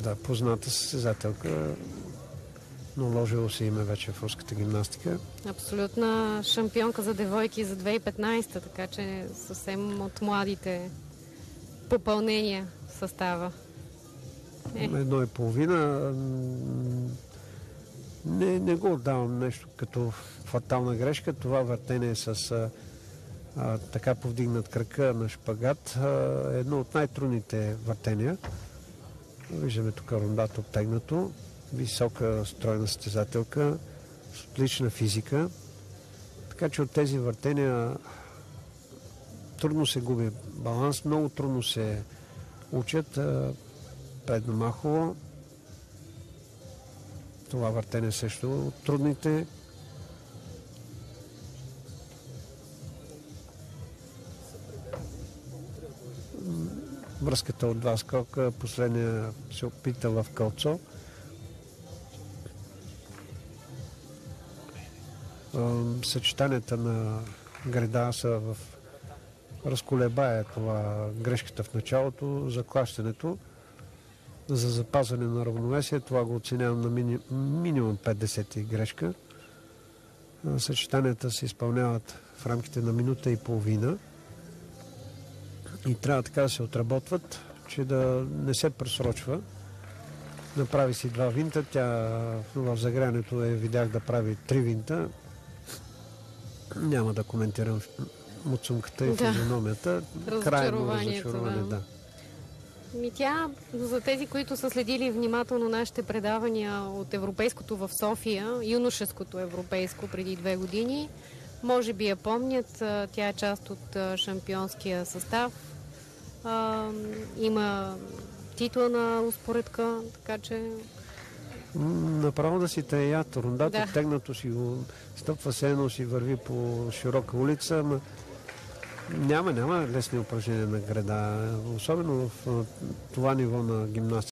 Да, позната състезателка, наложило се име вече в руската гимнастика. Абсолютна шампионка за девойки за 2015, така че съвсем от младите попълнения в състава. 1,5. Не го отдавам нещо като фатална грешка. Това въртение с така повдигнат кръка на шпагат е едно от най-трудните въртения. Виждаме тук рундата обтегнато. Висока стройна състезателка с отлична физика. Така че от тези въртения трудно се губи баланс, много трудно се учат. Предно махово. Това въртене също от трудните. Връзката от два скока, последния се опита в кълцо. Съчетанията на греда са в разколебая това грешката в началото, заклащането. За запазване на равновесие, това го оценявам на минимум 50 грешка. Съчетанията се изпълняват в рамките на минута и половина и трябва така да се отработват, че да не се просрочва. Направи си 2 винта, тя в загряването видях да прави 3 винта. Няма да коментирам муцунката и физиономията. Крайно разочарование, да. Тя, за тези, които са следили внимателно нашите предавания от Европейското в София, юношеското европейско преди 2 години, може би я помнят. Тя е част от шампионския състав. Има титла на успоредка, така че... Направо да си таят. Рундата тегнато си го стъпва се едно, си върви по широка улица, ама няма лесни упражнения на греда, особено в това ниво на гимнастика.